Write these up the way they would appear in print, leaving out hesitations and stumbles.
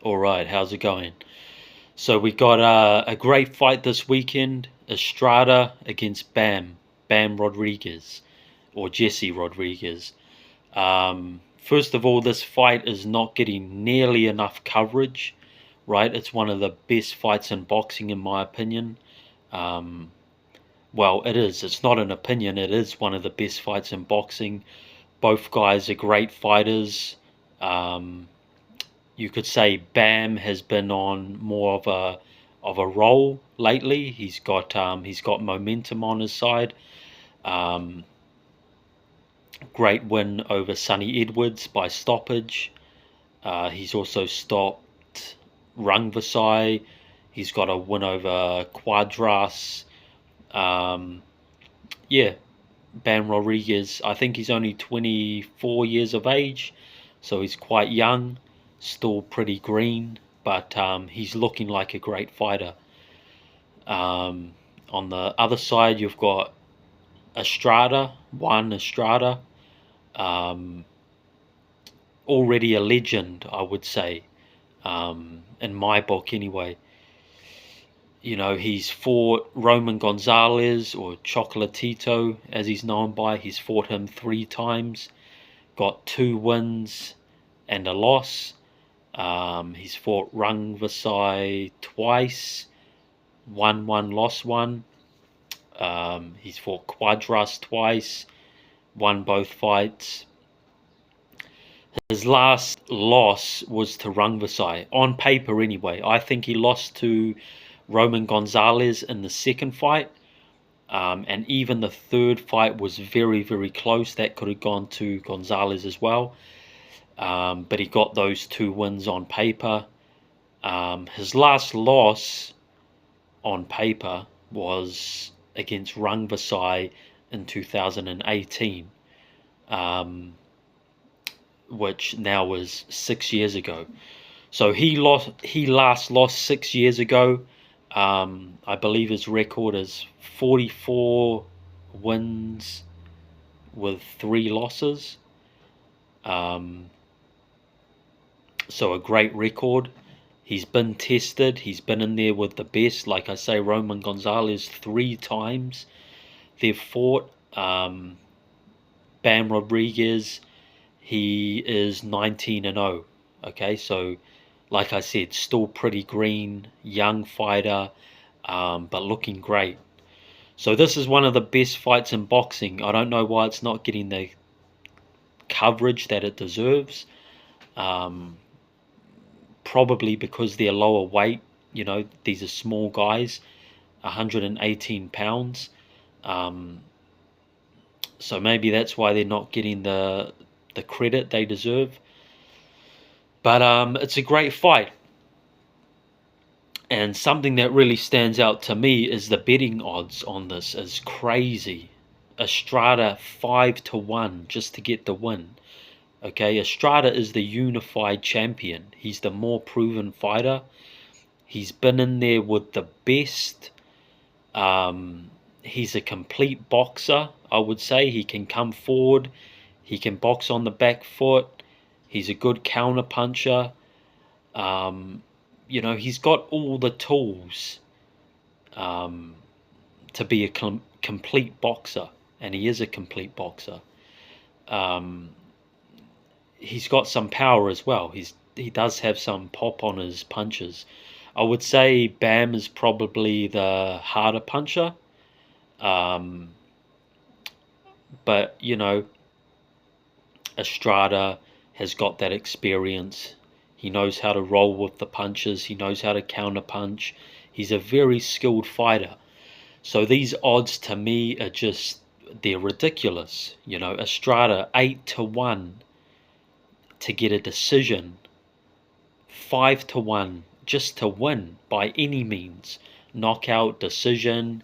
All right, how's it going? So we got a great fight this weekend. Estrada against Bam Rodriguez, or Jesse Rodriguez. First of all, this fight is not getting nearly enough coverage, right? It's one of the best fights in boxing, in my opinion. Um, well, it is. It's not an opinion. It is one of the best fights in boxing. Both guys are great fighters. Um, you could say Bam has been on more of a roll lately. He's got momentum on his side. Um, Great win over Sonny Edwards by stoppage. He's also stopped Rung Vasai. He's got a win over Quadras. Um, yeah, Bam Rodriguez. I think he's only 24 years of age, so he's quite young, still pretty green, but he's looking like a great fighter. Um, on the other side, you've got Juan Estrada, um, already a legend, I would say, in my book anyway. You know, he's fought Roman Gonzalez, or Chocolatito, as he's known by. He's fought him 3 times, got 2 wins and a loss. He's fought Rung Vasai twice, won one, lost one. He's fought Quadras twice, won both fights. His last loss was to Rung Vasai, on paper anyway. I think he lost to Roman Gonzalez in the second fight. And even the third fight was very, very close. That could have gone to Gonzalez as well. But he got those 2 wins on paper. His last loss on paper was against Rung Vasai in 2018, which now was 6 years ago. So he last lost 6 years ago. I believe his record is 44 wins with 3 losses. So a great record. He's been tested. He's been in there with the best. Like I say, Roman Gonzalez 3 times they've fought. Bam Rodriguez, he is 19-0. Okay, so like I said, still pretty green, young fighter, but looking great. So this is one of the best fights in boxing. I don't know why it's not getting the coverage that it deserves. Probably because they're lower weight. You know, these are small guys, 118 pounds. So maybe that's why they're not getting the credit they deserve. But it's a great fight. And something that really stands out to me is the betting odds on this is crazy. Estrada 5-1 just to get the win. Okay, Estrada is the unified champion. He's the more proven fighter. He's been in there with the best. He's a complete boxer, I would say. He can come forward. He can box on the back foot. He's a good counter puncher. You know, he's got all the tools to be a complete boxer, and he is a complete boxer. He's got some power as well. He does have some pop on his punches. I would say Bam is probably the harder puncher, but you know, Estrada has got that experience. He knows how to roll with the punches. He knows how to counter punch. He's a very skilled fighter. So these odds to me are just, they're ridiculous. You know, Estrada 8-1 to get a decision, 5-1 just to win by any means, knockout, decision,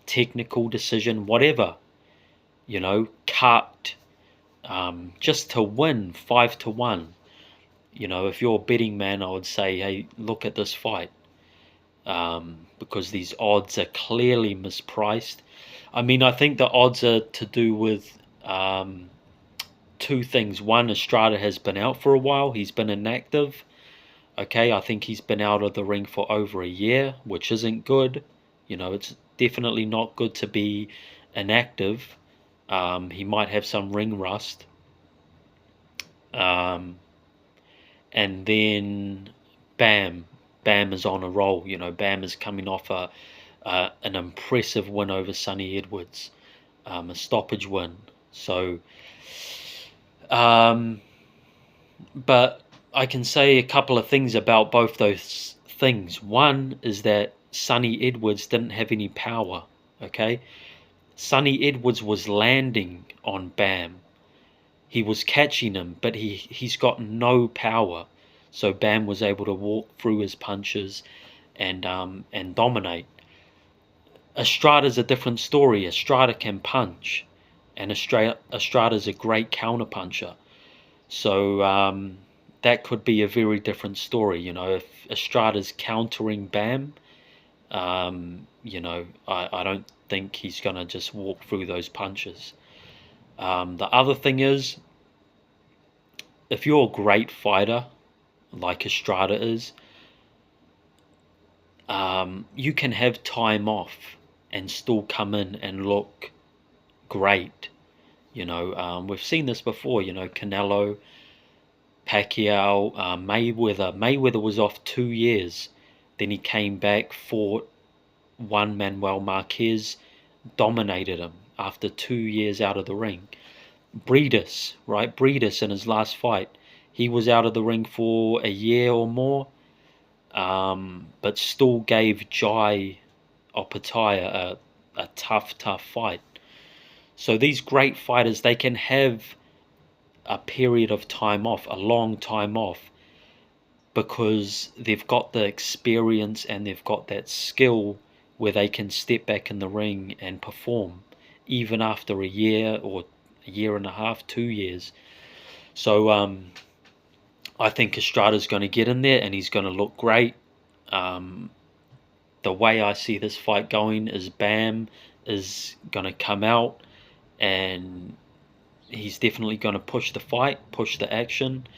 technical decision, whatever. You know, cut, just to win 5-1. You know, if you're a betting man, I would say, hey, look at this fight, because these odds are clearly mispriced. I mean, I think the odds are to do with 2 things. One, Estrada has been out for a while. He's been inactive. Okay, I think he's been out of the ring for over a year, which isn't good. It's definitely not good to be inactive. He might have some ring rust. Um, and then Bam, Bam is on a roll. Bam is coming off an impressive win over Sonny Edwards, a stoppage win. So, um, but I can say a couple of things about both those things. One is that Sonny Edwards didn't have any power. Okay, Sonny Edwards was landing on Bam. He was catching him, but he's got no power. So Bam was able to walk through his punches and dominate. Estrada's a different story. Estrada can punch, and Estrada's a great counter puncher. So that could be a very different story. If Estrada's countering Bam, I don't think he's gonna just walk through those punches. The other thing is, if you're a great fighter like Estrada is, you can have time off and still come in and look great. We've seen this before. Canelo, Pacquiao, Mayweather. Mayweather was off 2 years. Then he came back, fought, won Manuel Marquez, dominated him after 2 years out of the ring. Breedis, right? Breedis in his last fight, he was out of the ring for a year or more, but still gave Jai Opetaia a tough fight. So these great fighters, they can have a period of time off, a long time off, because they've got the experience and they've got that skill where they can step back in the ring and perform, even after a year or a year and a half, 2 years. So I think Estrada's going to get in there and he's going to look great. The way I see this fight going is Bam is going to come out and he's definitely going to push the fight, push the action.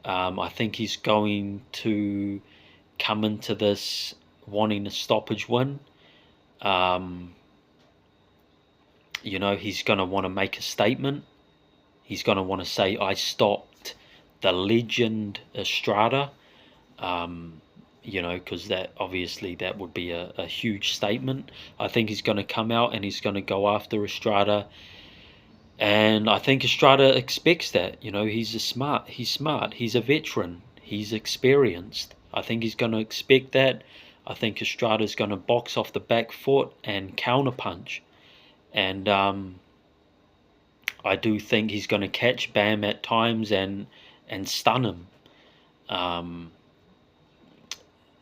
I think he's going to come into this wanting a stoppage win. He's going to want to make a statement. He's going to want to say, I stopped the legend Estrada. Because that would be a huge statement. I think he's going to come out and he's going to go after Estrada. And I think Estrada expects that. He's smart. He's a veteran. He's experienced. I think he's going to expect that. I think Estrada's going to box off the back foot and counterpunch. And I do think he's going to catch Bam at times and stun him.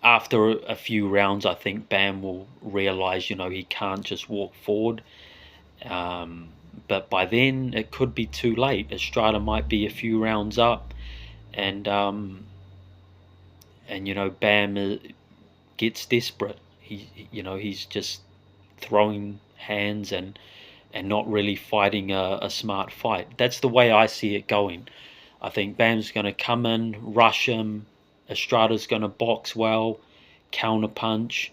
After a few rounds, I think Bam will realize, he can't just walk forward. But by then, it could be too late. Estrada might be a few rounds up, and Bam gets desperate. He's just throwing hands and not really fighting a smart fight. That's the way I see it going. I think Bam's going to come in, rush him. Estrada's going to box well, counterpunch.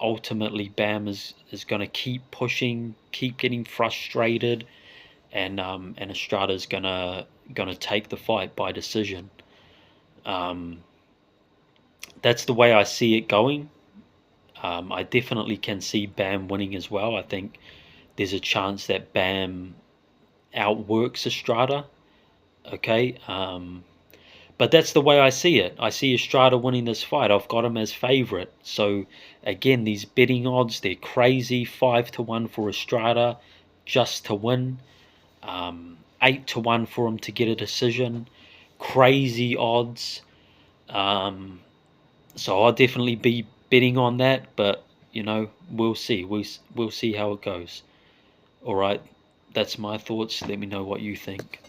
Ultimately, Bam is going to keep pushing, keep getting frustrated, and Estrada's going to take the fight by decision. That's the way I see it going. I definitely can see Bam winning as well. I think there's a chance that Bam outworks Estrada. Okay. But that's the way I see it. I see Estrada winning this fight. I've got him as favourite. So, again, these betting odds, they're crazy. 5-1 for Estrada just to win. 8-1 for him to get a decision. Crazy odds. So I'll definitely be betting on that. But, we'll see. We'll see how it goes. All right. That's my thoughts. Let me know what you think.